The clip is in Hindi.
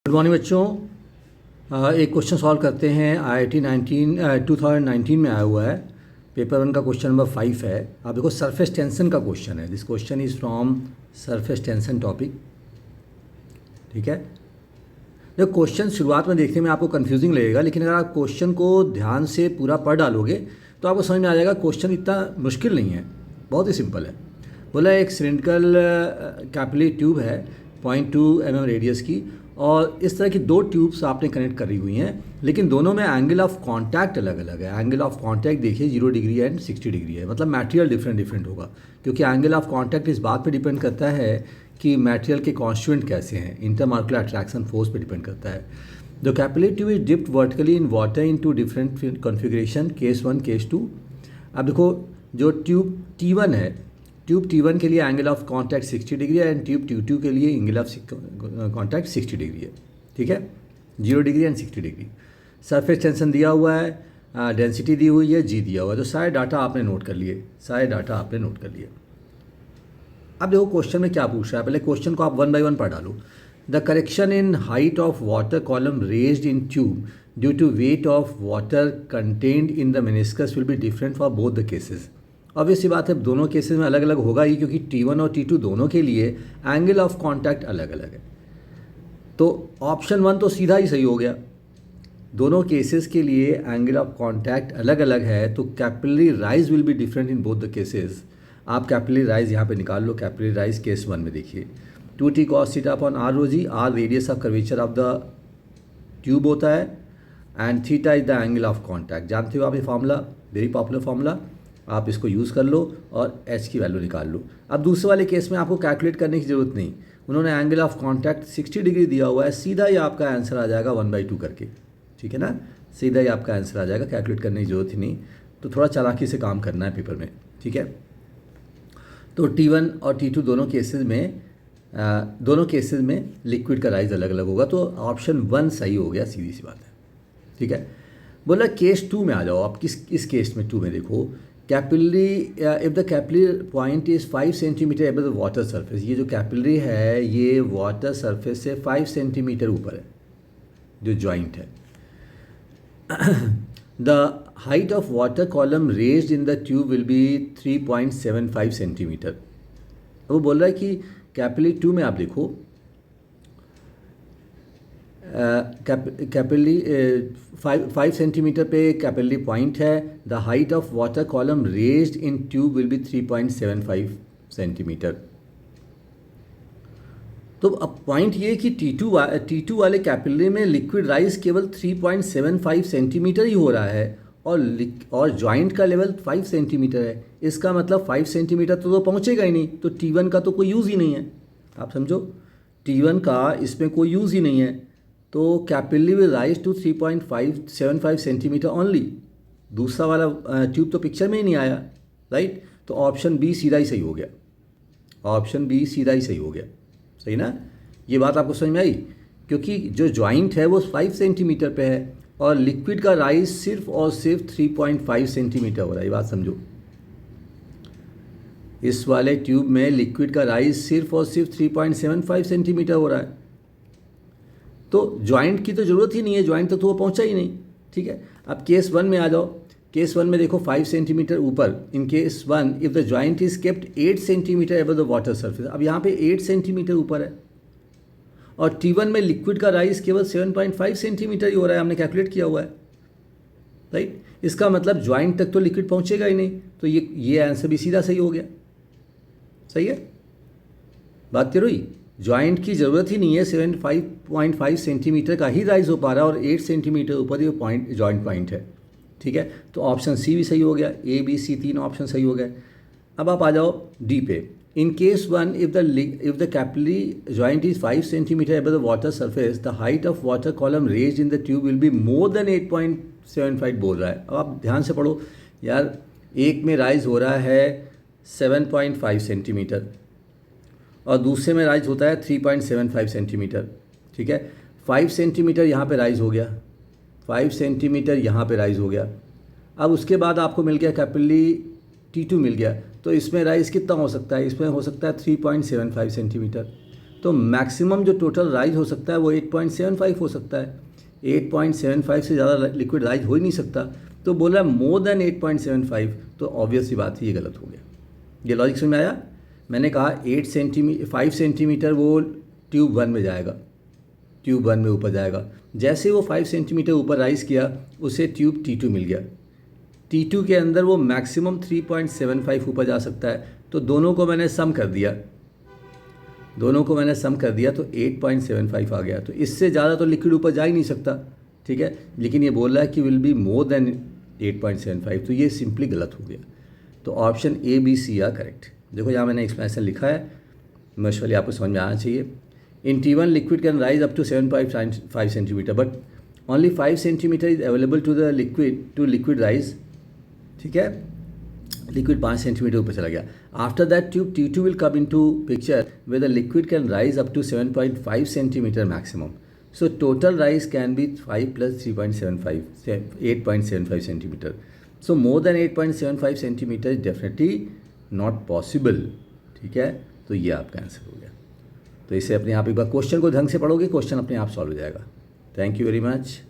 गुड मॉर्निंग बच्चों। एक क्वेश्चन सॉल्व करते हैं। IIT 2019 में आया हुआ है। पेपर 1 का क्वेश्चन नंबर 5 है। आप देखो, सरफेस टेंशन का क्वेश्चन है। This question is from surface tension topic. ठीक है, देखो क्वेश्चन शुरुआत में देखने में आपको कंफ्यूजिंग लगेगा, लेकिन अगर आप क्वेश्चन को ध्यान से पूरा पढ़ डालोगे तो आपको समझ में आ जाएगा क्वेश्चन इतना मुश्किल नहीं है, बहुत ही सिंपल है। बोला एक सिलिंड्रिकल कैपिलरी ट्यूब है 0.2 mm रेडियस की, और इस तरह की दो ट्यूब्स आपने कनेक्ट करी हुई हैं, लेकिन दोनों में एंगल ऑफ कांटेक्ट अलग अलग है। एंगल ऑफ कांटेक्ट देखिए 0 डिग्री एंड 60 डिग्री है, मतलब मटेरियल डिफरेंट डिफरेंट होगा, क्योंकि एंगल ऑफ कांटेक्ट इस बात पे डिपेंड करता है कि मटेरियल के कॉन्स्टिट्यूएंट कैसे हैं। इंटरमॉलिक्यूलर अट्रैक्शन फोर्स पे डिपेंड करता है। The capillary tube is dipped vertically in water in two different configuration, case 1 case 2। अब देखो, जो ट्यूब T1 है, ट्यूब T1 के लिए एंगल ऑफ कांटेक्ट 60 डिग्री है, एंड ट्यूब T2 के लिए एंगल ऑफ कांटेक्ट 60 डिग्री है। ठीक है, 0 degree and 60 degree. Surface tension दिया हुआ है, डेंसिटी दी हुई है, जी दिया हुआ है। तो सारे डाटा आपने नोट कर लिए, सारे डाटा आपने नोट कर लिए। अब देखो क्वेश्चन में क्या पूछ रहा है, पहले क्वेश्चन को आप 1 बाय 1 पढ़ डालो। The correction in height of water column raised in tube due to weight of water contained in the meniscus will be different for both the cases. Obvious सी बात है, दोनों केसेस में अलग अलग होगा ही, क्योंकि T1 और T2 दोनों के लिए एंगल ऑफ कांटेक्ट अलग अलग है। तो ऑप्शन 1 तो सीधा ही सही हो गया। दोनों केसेस के लिए एंगल ऑफ कांटेक्ट अलग अलग है, तो capillary rise will be different in both the cases. आप कैपिलरी राइज यहाँ पे निकाल लो। कैपिलरी राइज केस 1 में देखिए 2t cos theta upon r rho g, r radius of curvature of the tube होता है, and theta is the angle of contact. जानते हो आप ये फार्मूला, वेरी पॉपुलर फार्मूला, आप इसको यूज़ कर लो और h की वैल्यू निकाल लो। अब दूसरे वाले केस में आपको कैलकुलेट करने की ज़रूरत नहीं, उन्होंने एंगल ऑफ कांटेक्ट 60 डिग्री दिया हुआ है, सीधा ही आपका आंसर आ जाएगा 1/2 करके। ठीक है ना, सीधा ही आपका आंसर आ जाएगा, कैलकुलेट करने की ज़रूरत ही नहीं। तो थोड़ा चालाकी से काम करना है पेपर में। ठीक है, तो T1 और T2 दोनों केसेस में लिक्विड का राइज अलग अलग होगा, तो ऑप्शन 1 सही हो गया, सीधी सी बात है। ठीक है, बोला केस 2 में आ जाओ आप। इस केस में 2 में देखो, capillary if the capillary point is 5 centimetre above the water surface. ये जो कैपिलरी है ये वाटर सरफेस से 5 सेंटीमीटर ऊपर है, जो जॉइंट है। The height of water column raised in the tube will be 3.75 centimetre. वो बोल रहा है कि कैपिलरी 2 में आप देखो, कैपिलरी 5 सेंटीमीटर पे कैपिलरी पॉइंट है। The height of water column raised in tube will be 3.75 centimetre. तो अब पॉइंट ये कि T2 वाले कैपिलरी में लिक्विड राइज केवल 3.75 सेंटीमीटर ही हो रहा है, और जॉइंट का लेवल 5 सेंटीमीटर है। इसका मतलब 5 सेंटीमीटर तो पहुंचेगा ही नहीं, तो T1 का तो कोई यूज़ ही नहीं है। आप समझो, T1 का इसमें कोई यूज़ ही नहीं है, तो capillary will rise to 3.75 centimeter only. दूसरा वाला ट्यूब तो पिक्चर में ही नहीं आया, राइट। तो ऑप्शन बी सीधा ही सही हो गया, ऑप्शन बी सीधा ही सही हो गया। सही ना, ये बात आपको समझ में आई, क्योंकि जो जॉइंट है वो 5 सेंटीमीटर पे है, और लिक्विड का राइज सिर्फ और सिर्फ 3.5 सेंटीमीटर हो रहा है। ये बात समझो, इस वाले ट्यूब में लिक्विड का राइज सिर्फ और सिर्फ 3.75 सेंटीमीटर हो रहा है, तो जॉइंट की तो ज़रूरत ही नहीं है, जॉइंट तक तो वो पहुंचा ही नहीं। ठीक है, अब केस 1 में आ जाओ। केस 1 में देखो 5 सेंटीमीटर ऊपर। In case 1 if the joint is kept 8 centimetre above the water surface. अब यहाँ पे 8 सेंटीमीटर ऊपर है, और T1 में लिक्विड का राइज केवल 7.5 सेंटीमीटर ही हो रहा है, हमने कैलकुलेट किया हुआ है, राइट। इसका मतलब जॉइंट तक तो लिक्विड पहुँचेगा ही नहीं, तो ये आंसर भी सीधा सही हो गया। सही है, बात क्लियर हुई। जॉइंट की ज़रूरत ही नहीं है, 7.5 सेंटीमीटर का ही राइज हो पा रहा है, और 8 सेंटीमीटर ऊपर ये पॉइंट जॉइंट पॉइंट है। ठीक है, तो ऑप्शन सी भी सही हो गया, A B C 3 ऑप्शन सही हो गए। अब आप आ जाओ डी पे। In case 1 if the capillary joint is 5 centimetre above the water surface, the height of water column raised in the tube will be more than 8.75 बोल रहा है। अब आप ध्यान से पढ़ो यार, एक में राइज हो रहा है 7.5 सेंटीमीटर, और दूसरे में राइज होता है 3.75 सेंटीमीटर। ठीक है, 5 सेंटीमीटर यहाँ पे राइज हो गया, 5 सेंटीमीटर यहाँ पे राइज हो गया। अब उसके बाद आपको मिल गया कैपिलरी T2 मिल गया, तो इसमें राइज कितना हो सकता है, इसमें हो सकता है 3.75 सेंटीमीटर। तो मैक्सिमम जो टोटल राइज हो सकता है वो 8.75 हो सकता है। 8.75 से ज़्यादा लिक्विड राइज हो ही नहीं सकता। तो बोला मोर देन 8.75, तो ऑब्वियस सी बात है ये गलत हो गया। ये लॉजिक समझ में आया? मैंने कहा 5 सेंटीमीटर वो ट्यूब 1 में जाएगा, ट्यूब 1 में ऊपर जाएगा। जैसे वो 5 सेंटीमीटर ऊपर राइज किया उसे ट्यूब T2 मिल गया। T2 के अंदर वो मैक्सिमम 3.75 ऊपर जा सकता है। तो दोनों को मैंने सम कर दिया, तो 8.75 आ गया। तो इससे ज़्यादा तो लिक्विड ऊपर जा ही नहीं सकता, ठीक है। लेकिन ये बोल रहा है कि विल बी मोर देन 8.75, तो ये सिंपली गलत हो गया। तो option A, B, C are correct. देखो यहाँ मैंने एक्सप्लेनेशन लिखा है, मशवली आपको समझ में आना चाहिए। In T1 liquid can rise up to 7.5 centimeter, but only 5 centimeter is available to the liquid rise, ठीक है। लिक्विड 5 सेंटीमीटर ऊपर चला गया। After that tube T2 will come into picture way the liquid can rise up to 7.5 centimeter maximum. So total rise can be 5 + 3.75, 8.75 centimeter. So more than 8.75 centimeter is definitely not possible, ठीक है। तो ये आपका आंसर हो गया। तो इसे अपने आप एक बार क्वेश्चन को ढंग से पढ़ोगे, क्वेश्चन अपने आप सॉल्व हो जाएगा। Thank you very much.